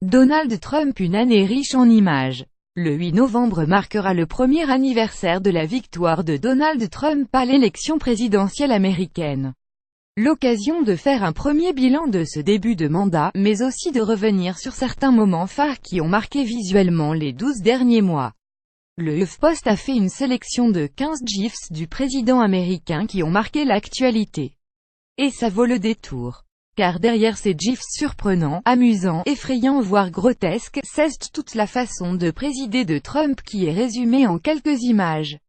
Donald Trump, une année riche en images. Le 8 novembre marquera le premier anniversaire de la victoire de Donald Trump à l'élection présidentielle américaine. L'occasion de faire un premier bilan de ce début de mandat, mais aussi de revenir sur certains moments phares qui ont marqué visuellement les 12 derniers mois. Le HuffPost a fait une sélection de 15 GIFs du président américain qui ont marqué l'actualité. Et ça vaut le détour. Car derrière ces GIFs surprenants, amusants, effrayants voire grotesques, c'est toute la façon de présider de Trump qui est résumée en quelques images.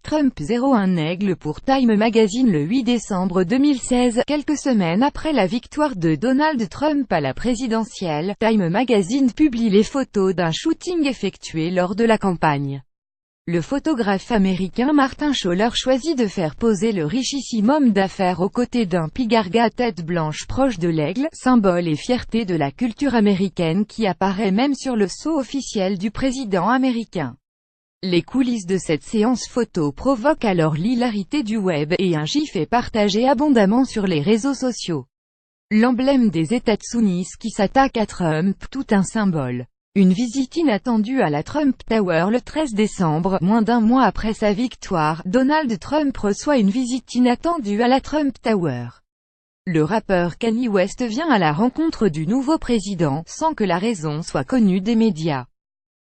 Trump 01 aigle pour Time Magazine le 8 décembre 2016, quelques semaines après la victoire de Donald Trump à la présidentielle, Time Magazine publie les photos d'un shooting effectué lors de la campagne. Le photographe américain Martin Scholler choisit de faire poser le richissime homme d'affaires aux côtés d'un pigarga à tête blanche proche de l'aigle, symbole et fierté de la culture américaine qui apparaît même sur le sceau officiel du président américain. Les coulisses de cette séance photo provoquent alors l'hilarité du web, et un gif est partagé abondamment sur les réseaux sociaux. L'emblème des États-Unis qui s'attaque à Trump, tout un symbole. Une visite inattendue à la Trump Tower le 13 décembre, moins d'un mois après sa victoire, Donald Trump reçoit une visite inattendue à la Trump Tower. Le rappeur Kanye West vient à la rencontre du nouveau président, sans que la raison soit connue des médias.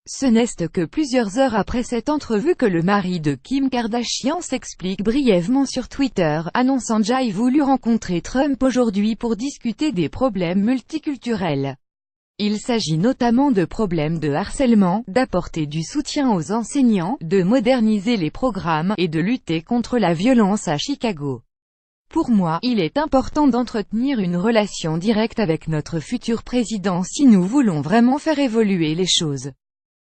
Ce n'est que plusieurs heures après cette entrevue que le mari de Kim Kardashian s'explique brièvement sur Twitter, annonçant j'ai voulu rencontrer Trump aujourd'hui pour discuter des problèmes multiculturels. Il s'agit notamment de problèmes de harcèlement, d'apporter du soutien aux enseignants, de moderniser les programmes, et de lutter contre la violence à Chicago. Pour moi, il est important d'entretenir une relation directe avec notre futur président si nous voulons vraiment faire évoluer les choses.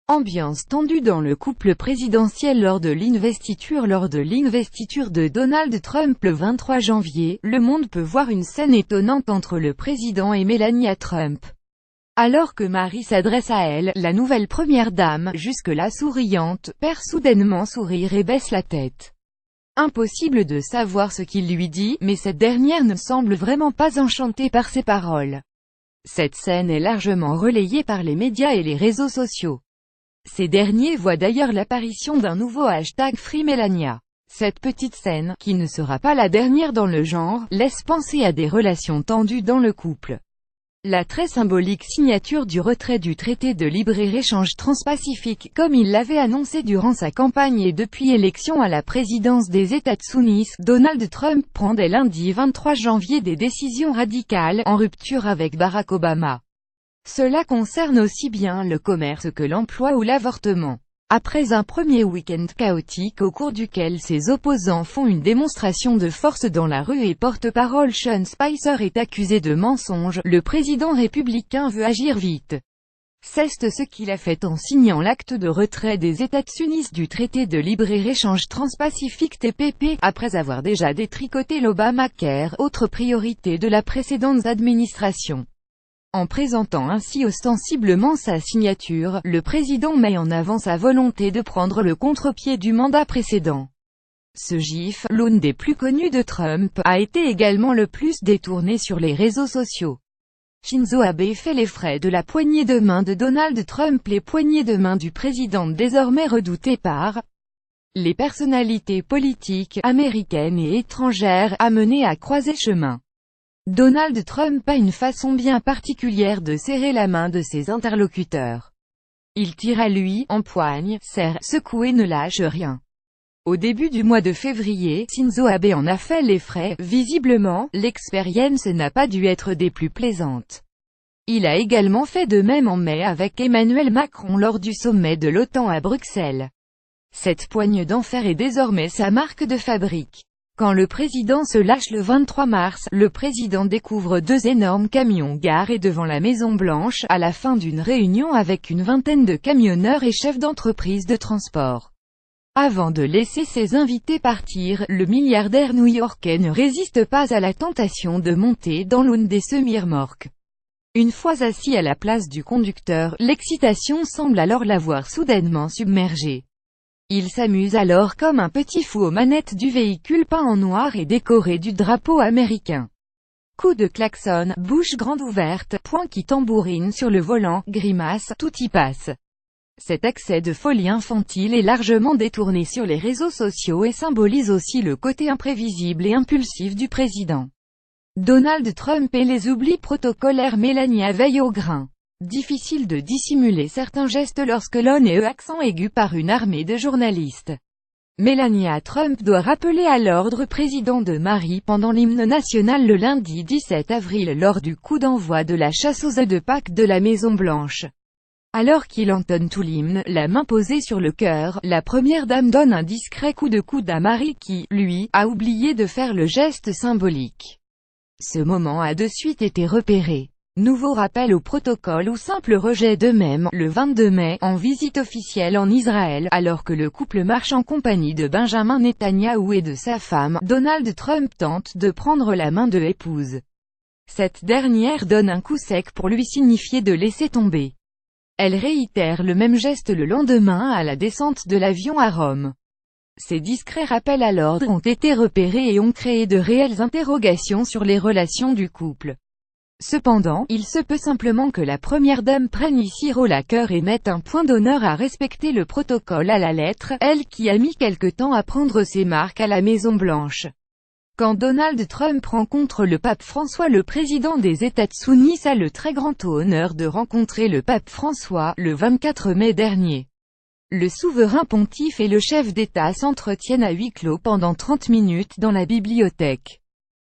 Ambiance tendue dans le couple présidentiel lors de l'investiture de Donald Trump le 23 janvier, Le Monde peut voir une scène étonnante entre le président et Melania Trump. Alors que Marie s'adresse à elle, la nouvelle première dame, jusque-là souriante, perd soudainement sourire et baisse la tête. Impossible de savoir ce qu'il lui dit, mais cette dernière ne semble vraiment pas enchantée par ses paroles. Cette scène est largement relayée par les médias et les réseaux sociaux. Ces derniers voient d'ailleurs l'apparition d'un nouveau hashtag #FreeMelania. Cette petite scène, qui ne sera pas la dernière dans le genre, laisse penser à des relations tendues dans le couple. La très symbolique signature du retrait du traité de libre-échange transpacifique, comme il l'avait annoncé durant sa campagne et depuis l'élection à la présidence des États-Unis, Donald Trump prend dès lundi 23 janvier des décisions radicales, en rupture avec Barack Obama. Cela concerne aussi bien le commerce que l'emploi ou l'avortement. Après un premier week-end chaotique au cours duquel ses opposants font une démonstration de force dans la rue et porte-parole Sean Spicer est accusé de mensonge, le président républicain veut agir vite. C'est ce qu'il a fait en signant l'acte de retrait des États-Unis du traité de libre-échange transpacifique TPP, après avoir déjà détricoté l'Obamacare, autre priorité de la précédente administration. En présentant ainsi ostensiblement sa signature, le président met en avant sa volonté de prendre le contre-pied du mandat précédent. Ce gif, l'une des plus connues de Trump, a été également le plus détourné sur les réseaux sociaux. Shinzo Abe fait les frais de la poignée de main de Donald Trump, les poignées de main du président désormais redoutées par les personnalités politiques, américaines et étrangères, amenées à croiser chemin. Donald Trump a une façon bien particulière de serrer la main de ses interlocuteurs. Il tire à lui, empoigne, serre, secoue et ne lâche rien. Au début du mois de février, Shinzo Abe en a fait les frais. Visiblement, l'expérience n'a pas dû être des plus plaisantes. Il a également fait de même en mai avec Emmanuel Macron lors du sommet de l'OTAN à Bruxelles. Cette poigne d'enfer est désormais sa marque de fabrique. Quand le président se lâche le 23 mars, le président découvre deux énormes camions garés devant la Maison-Blanche, à la fin d'une réunion avec une vingtaine de camionneurs et chefs d'entreprise de transport. Avant de laisser ses invités partir, le milliardaire new-yorkais ne résiste pas à la tentation de monter dans l'une des semi-remorques. Une fois assis à la place du conducteur, l'excitation semble alors l'avoir soudainement submergé. Il s'amuse alors comme un petit fou aux manettes du véhicule peint en noir et décoré du drapeau américain. Coup de klaxon, bouche grande ouverte, poing qui tambourine sur le volant, grimace, tout y passe. Cet accès de folie infantile est largement détourné sur les réseaux sociaux et symbolise aussi le côté imprévisible et impulsif du président. Donald Trump et les oublis protocolaires. Melania veille au grain. Difficile de dissimuler certains gestes lorsque l'on est accent aigu par une armée de journalistes. Melania Trump doit rappeler à l'ordre président de Marie pendant l'hymne national le lundi 17 avril lors du coup d'envoi de la chasse aux œufs de Pâques de la Maison-Blanche. Alors qu'il entonne tout l'hymne, la main posée sur le cœur, la première dame donne un discret coup de coude à Marie qui, lui, a oublié de faire le geste symbolique. Ce moment a de suite été repéré. Nouveau rappel au protocole ou simple rejet d'eux-mêmes, le 22 mai, en visite officielle en Israël, alors que le couple marche en compagnie de Benjamin Netanyahou et de sa femme, Donald Trump tente de prendre la main de l'épouse. Cette dernière donne un coup sec pour lui signifier de laisser tomber. Elle réitère le même geste le lendemain à la descente de l'avion à Rome. Ces discrets rappels à l'ordre ont été repérés et ont créé de réelles interrogations sur les relations du couple. Cependant, il se peut simplement que la première dame prenne ici rôle à cœur et mette un point d'honneur à respecter le protocole à la lettre, elle qui a mis quelque temps à prendre ses marques à la Maison-Blanche. Quand Donald Trump rencontre le pape François, le président des États-Unis a le très grand honneur de rencontrer le pape François, le 24 mai dernier. Le souverain pontife et le chef d'État s'entretiennent à huis clos pendant 30 minutes dans la bibliothèque.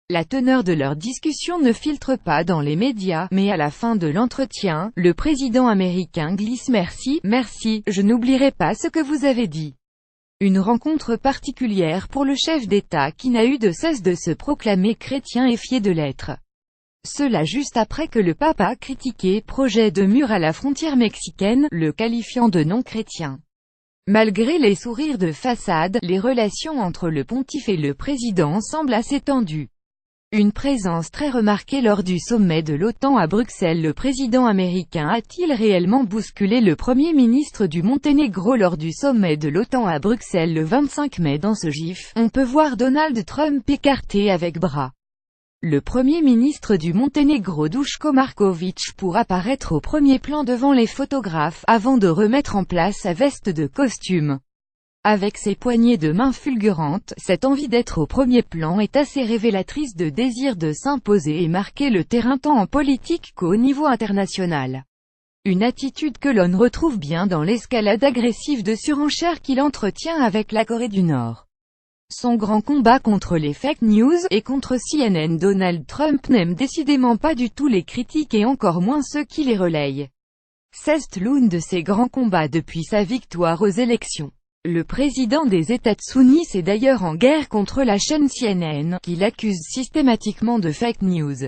La teneur de leur discussion ne filtre pas dans les médias, mais à la fin de l'entretien, le président américain glisse « Merci, merci, je n'oublierai pas ce que vous avez dit ». Une rencontre particulière pour le chef d'État qui n'a eu de cesse de se proclamer chrétien et fier de l'être. Cela juste après que le pape a critiqué projet de mur à la frontière mexicaine, le qualifiant de non-chrétien. Malgré les sourires de façade, les relations entre le pontife et le président semblent assez tendues. Une présence très remarquée lors du sommet de l'OTAN à Bruxelles. Le président américain a-t-il réellement bousculé le premier ministre du Monténégro lors du sommet de l'OTAN à Bruxelles le 25 mai? Dans ce gif, on peut voir Donald Trump écarté avec bras. Le premier ministre du Monténégro Duško Marković pour apparaître au premier plan devant les photographes, avant de remettre en place sa veste de costume. Avec ses poignées de main fulgurantes, cette envie d'être au premier plan est assez révélatrice de désir de s'imposer et marquer le terrain tant en politique qu'au niveau international. Une attitude que l'on retrouve bien dans l'escalade agressive de surenchère qu'il entretient avec la Corée du Nord. Son grand combat contre les fake news et contre CNN. Donald Trump n'aime décidément pas du tout les critiques et encore moins ceux qui les relayent. C'est l'un de ses grands combats depuis sa victoire aux élections. Le président des États-Unis est d'ailleurs en guerre contre la chaîne CNN, qui l'accuse systématiquement de fake news.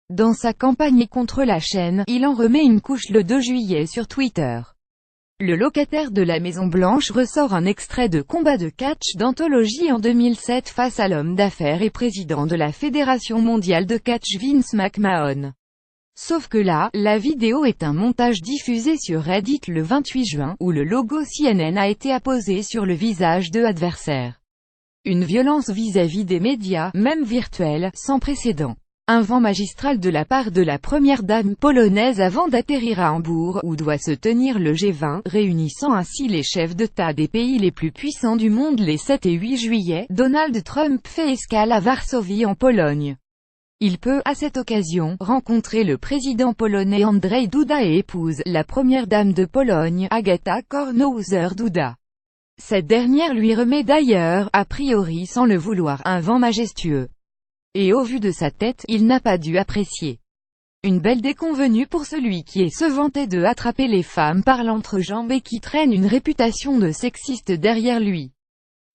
Dans sa campagne contre la chaîne, il en remet une couche le 2 juillet sur Twitter. Le locataire de la Maison-Blanche ressort un extrait de combat de catch d'anthologie en 2007 face à l'homme d'affaires et président de la Fédération mondiale de catch Vince McMahon. Sauf que là, la vidéo est un montage diffusé sur Reddit le 28 juin, où le logo CNN a été apposé sur le visage de adversaires. Une violence vis-à-vis des médias, même virtuels, sans précédent. Un vent magistral de la part de la première dame polonaise avant d'atterrir à Hambourg, où doit se tenir le G20, réunissant ainsi les chefs d'État des pays les plus puissants du monde les 7 et 8 juillet. Donald Trump fait escale à Varsovie en Pologne. Il peut, à cette occasion, rencontrer le président polonais Andrzej Duda et épouse, la première dame de Pologne, Agata Kornauer-Duda. Cette dernière lui remet d'ailleurs, a priori sans le vouloir, un vent majestueux. Et au vu de sa tête, il n'a pas dû apprécier. Une belle déconvenue pour celui qui se vantait de attraper les femmes par l'entrejambe et qui traîne une réputation de sexiste derrière lui.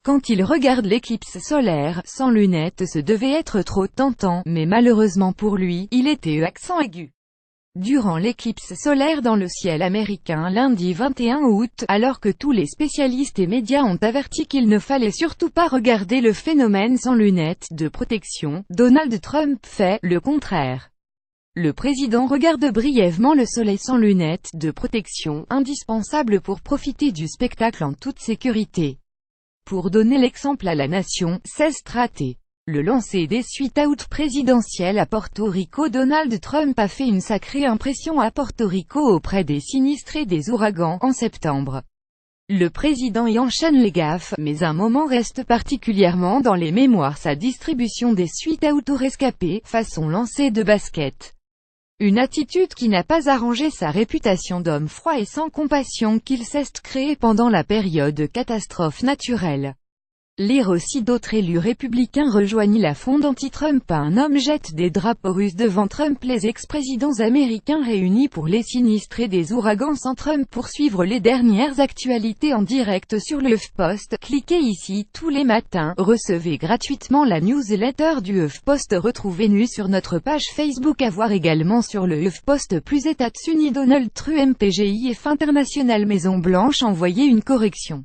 Quand il regarde l'éclipse solaire, sans lunettes, ce devait être trop tentant, mais malheureusement pour lui, il était accent aigu. Durant l'éclipse solaire dans le ciel américain lundi 21 août, alors que tous les spécialistes et médias ont averti qu'il ne fallait surtout pas regarder le phénomène sans lunettes de protection, Donald Trump fait le contraire. Le président regarde brièvement le soleil sans lunettes de protection, indispensable pour profiter du spectacle en toute sécurité. Pour donner l'exemple à la nation, c'est raté. Le lancer des suite-out présidentielles à Porto Rico. Donald Trump a fait une sacrée impression à Porto Rico auprès des sinistrés des ouragans, en septembre. Le président y enchaîne les gaffes, mais un moment reste particulièrement dans les mémoires: sa distribution des suite-out aux rescapés, façon lancer de basket. Une attitude qui n'a pas arrangé sa réputation d'homme froid et sans compassion qu'il s'est créée pendant la période de catastrophe naturelle. Lire aussi: d'autres élus républicains rejoignent la fronde anti-Trump. Un homme jette des drapeaux russes devant Trump. Les ex-présidents américains réunis pour les sinistrés des ouragans sans Trump. Pour suivre les dernières actualités en direct sur le HuffPost, cliquez ici. Tous les matins, recevez gratuitement la newsletter du HuffPost. Retrouvez-nous sur notre page Facebook. À voir également sur le HuffPost. Plus États-Unis, Donald Trump PGIF international Maison Blanche envoyé une correction.